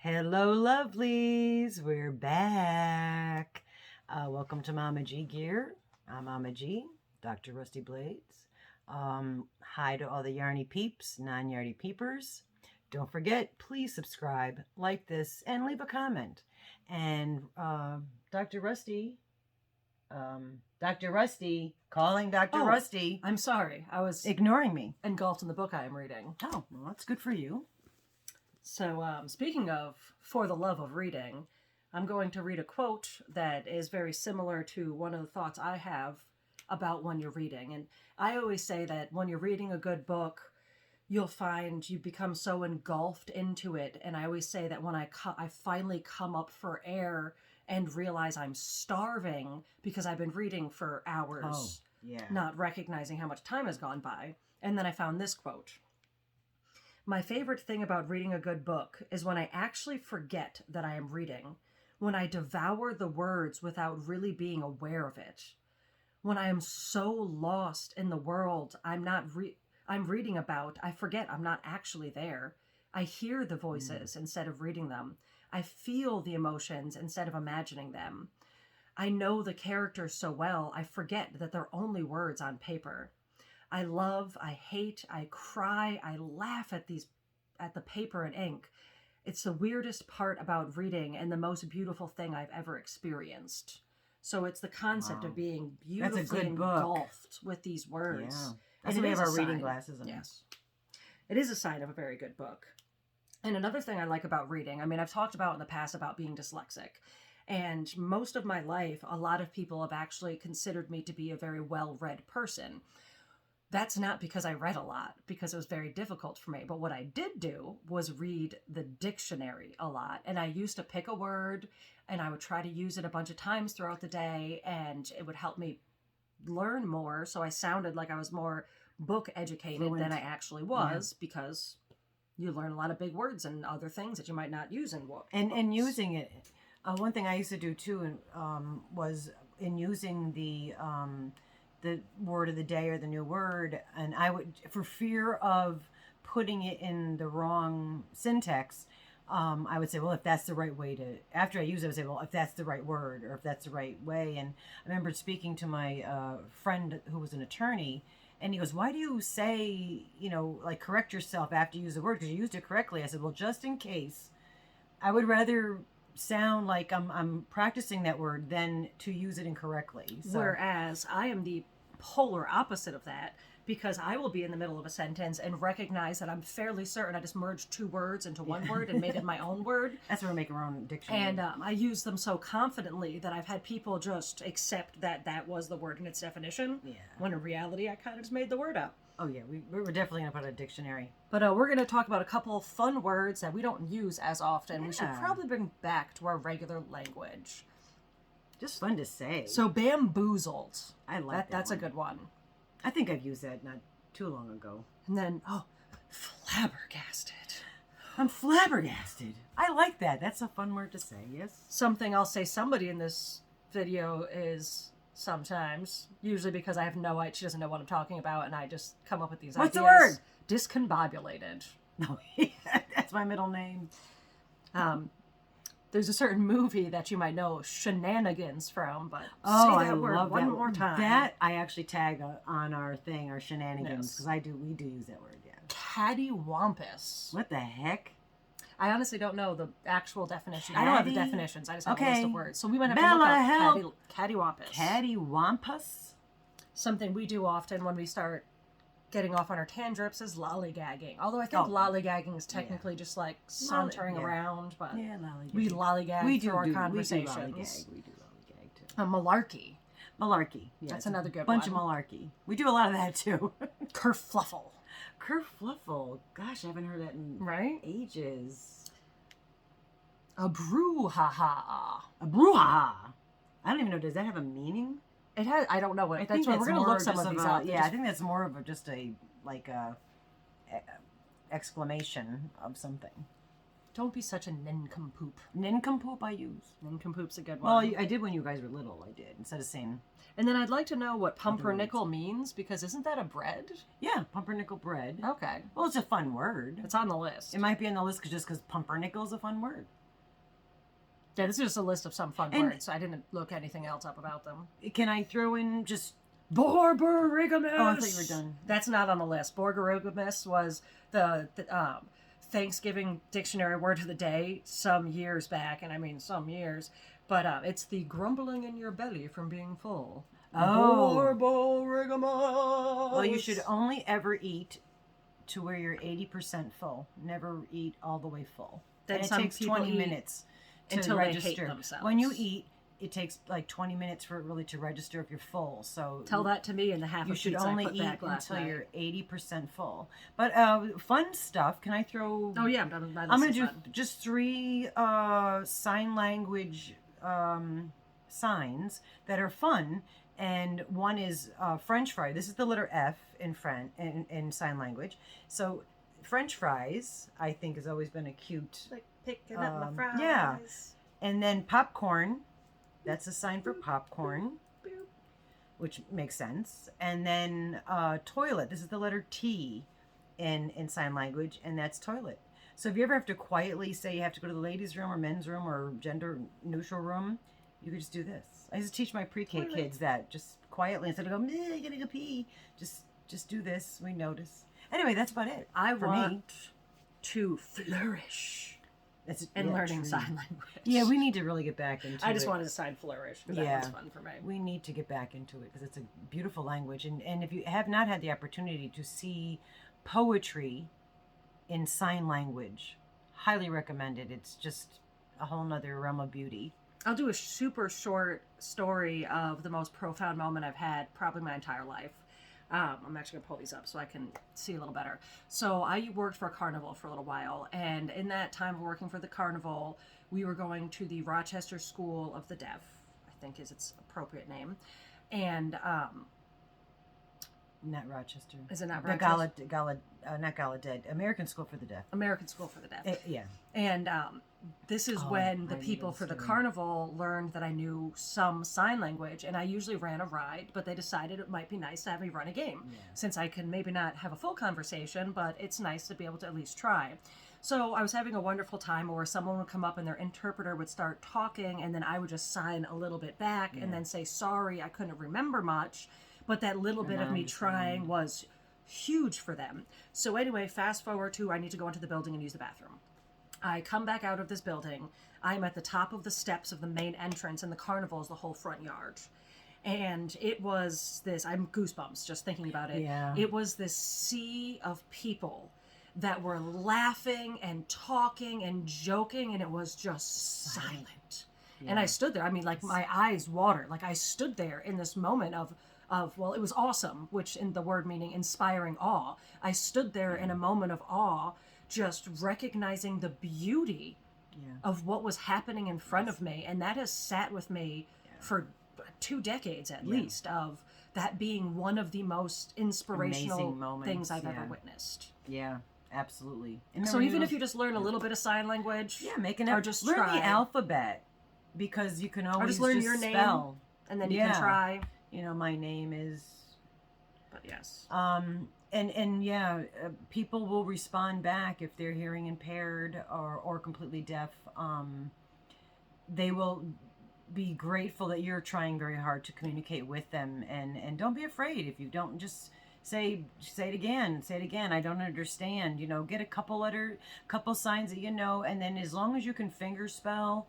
Hello, lovelies. We're back. Welcome to Mama G Gear. I'm Mama G, Dr. Rusty Blades. Hi to all the yarny peeps, non-yarny peepers. Don't forget, please subscribe, like this, and leave a comment. And Dr. Rusty, calling Dr. Rusty. I'm sorry. I was Ignoring me. engulfed in the book I am reading. Oh, well, that's good for you. So, speaking of For the Love of Reading, I'm going to read a quote that is very similar to one of the thoughts I have about when you're reading. And I always say that when you're reading a good book, you'll find you become so engulfed into it. And I always say that when I finally come up for air and realize I'm starving because I've been reading for hours, not recognizing how much time has gone by. And then I found this quote. My favorite thing about reading a good book is when I actually forget that I am reading, when I devour the words without really being aware of it, when I am so lost in the world I'm reading about, I forget I'm not actually there. I hear the voices instead of reading them. I feel the emotions instead of imagining them. I know the characters so well, I forget that they're only words on paper. I love, I hate, I cry, I laugh at the paper and ink. It's the weirdest part about reading and the most beautiful thing I've ever experienced. So it's the concept of being beautifully engulfed with these words. Yeah. That's why we have our reading glasses on. Yes. It is a sign of a very good book. And another thing I like about reading, I've talked about in the past about being dyslexic. And most of my life, a lot of people have actually considered me to be a very well-read person. That's not because I read a lot, because it was very difficult for me. But what I did do was read the dictionary a lot. And I used to pick a word, and I would try to use it a bunch of times throughout the day, and it would help me learn more. So I sounded like I was more book educated than I actually was, because you learn a lot of big words and other things that you might not use in books. And using it. One thing I used to do too was in using the word of the day or the new word, and I would, for fear of putting it in the wrong syntax, I would say, well, if that's the right way to, after I use it, I would say, well, if that's the right word or if that's the right way. And I remember speaking to my friend who was an attorney, and he goes, why do you say, like correct yourself after you use the word because you used it correctly? I said, well, just in case, I would rather sound like I'm practicing that word than to use it incorrectly. So. Whereas I am the polar opposite of that, because I will be in the middle of a sentence and recognize that I'm fairly certain I just merged two words into one word and made it my own word. That's where we make our own dictionary. And I use them so confidently that I've had people just accept that that was the word in its definition, when in reality I kind of just made the word up. Oh yeah, we were definitely going to put a dictionary. But we're going to talk about a couple fun words that we don't use as often. We should probably bring back to our regular language. Just fun to say. So bamboozled. I like that. That's one. a good one. I think I've used that not too long ago. And then, flabbergasted. I'm flabbergasted. I like that. That's a fun word to say, yes? Something I'll say somebody in this video is sometimes, usually because I have no idea, she doesn't know what I'm talking about, and I just come up with these ideas. What's the word? Discombobulated. No, that's my middle name. There's a certain movie that you might know Shenanigans from, but say that word one more time. That I actually tag on our thing, our shenanigans, because we do use that word, yeah. Cattywampus. What the heck? I honestly don't know the actual definition. I don't have the definitions. I just have a list of words. So we might have to look up cattywampus. Cattywampus? Something we do often when we start getting off on our tangents is lollygagging. Although I think lollygagging is technically just like sauntering around, but we lollygag through our conversations. We do lollygag too. Malarkey. Malarkey. Yeah, that's another good bunch of malarkey. We do a lot of that too. Kerfluffle. Kerfluffle. Gosh, I haven't heard that in ages. A brouhaha. A brouhaha. I don't even know. Does that have a meaning? It has. I don't know what. That's why we're going to look some of these up. Yeah, I think that's more of just a exclamation of something. Don't be such a nincompoop. Nincompoop I use. Nincompoop's a good Well, one. I did when you guys were little. I did instead of saying And then I'd like to know what pumpernickel means, because isn't that a bread? yeah, pumpernickel bread. Okay. Well, it's a fun word. It's on the list. It might be on the list just because pumpernickel is a fun word. Yeah, this is just a list of some fun And- words. I didn't look anything else up about them. Can I throw in just? Borborygmus! Oh, I thought you were done. That's not on the list. Borborygmus was the Thanksgiving dictionary word of the day some years back, and I mean some years. But it's the grumbling in your belly from being full. Oh. Borborygmus! Well, you should only ever eat to where you're 80% full. Never eat all the way full. Then And it some takes people 20 eat minutes to until they hate register. themselves. When you eat, it takes like 20 minutes for it really to register if you're full. So Tell that to me in the half you of should pizza only I put eat back last until night. you're 80% full. But fun stuff. Can I throw? Oh yeah, I'm going to do just 3 sign language signs that are fun. And one is French fry. This is the letter F in sign language. So French fries, I think, has always been a cute. like picking up my fries. yeah. And then popcorn. That's a sign for popcorn, Boop. which makes sense. And then toilet. This is the letter T in sign language, and that's toilet. So if you ever have to quietly say you have to go to the ladies' room or men's room or gender neutral room, you could just do this. I used to teach my pre-K Toilet. kids that just quietly instead of go, meh, I gotta go pee. Just do this. We notice. Anyway, that's about it. I for want me. to flourish That's in learning true. sign language. Yeah, we need to really get back into it. I just wanted to sign flourish because Yeah. that was fun for me. We need to get back into it because it's a beautiful language. And if you have not had the opportunity to see poetry in sign language, highly recommended. It's just a whole nother realm of beauty. I'll do a super short story of the most profound moment I've had probably my entire life. I'm actually gonna pull these up so I can see a little better. So I worked for a carnival for a little while, and in that time of working for the carnival, we were going to the Rochester School of the Deaf, I think is its appropriate name, and Not Rochester. is it not The Rochester? not Gallaudet. American School for the Deaf. American School for the Deaf. Yeah. And this is Oh, when the I knew people this for the story. carnival learned that I knew some sign language, and I usually ran a ride, but they decided it might be nice to have me run a game. Yeah. Since I can maybe not have a full conversation, but it's nice to be able to at least try. So I was having a wonderful time where someone would come up and their interpreter would start talking, and then I would just sign a little bit back and then say, sorry, I couldn't remember much. But that little bit of me trying was huge for them. So anyway, fast forward to I need to go into the building and use the bathroom. I come back out of this building. I'm at the top of the steps of the main entrance, and the carnival is the whole front yard. And it was this, I'm goosebumps just thinking about it. Yeah. It was this sea of people that were laughing and talking and joking, and it was just silent. And I stood there. I mean, like my eyes watered. Like I stood there in this moment of well, it was awesome, which in the word meaning inspiring awe. I stood there in a moment of awe, just recognizing the beauty of what was happening in front of me. And that has sat with me for 2 decades at least, of that being one of the most inspirational moments, things I've ever witnessed. Yeah, absolutely. So even if you just learn a little bit of sign language, or just learn try. the alphabet, because you can always just learn your name. spell. and then you can try. You know, my name is. But yes. People will respond back if they're hearing impaired or completely deaf. They will be grateful that you're trying very hard to communicate with them, and don't be afraid if you don't. Just say it again. I don't understand. You know, get a couple signs that you know, and then as long as you can finger spell,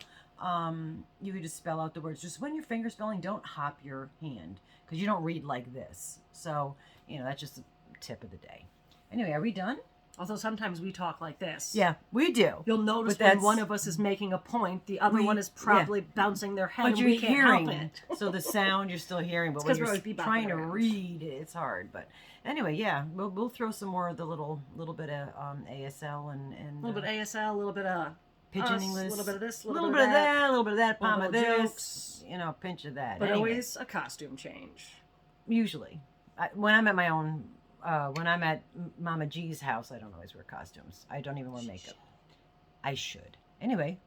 you can just spell out the words. Just when you're finger spelling, don't hop your hand because you don't read like this. So you know that's just a tip of the day. Anyway, are we done? Although sometimes we talk like this. Yeah, we do. You'll notice But when that's- one of us is making a point, the other one is probably bouncing their head. But and you're we can't hearing, help it. so the sound you're still hearing. But It's when 'cause we're you're always bebopping trying to around. read, it's hard. But anyway, yeah, we'll throw some more of the little bit of ASL and A little bit of ASL, a little bit of Pigeon us, English, a little bit of this, a a little, little bit of that, a little bit of that, palm of little this, jokes. you know, a pinch of that. But Anyway, always a costume change. usually, when I'm at my own, when I'm at Mama G's house, I don't always wear costumes. I don't even wear makeup. I should. Anyway,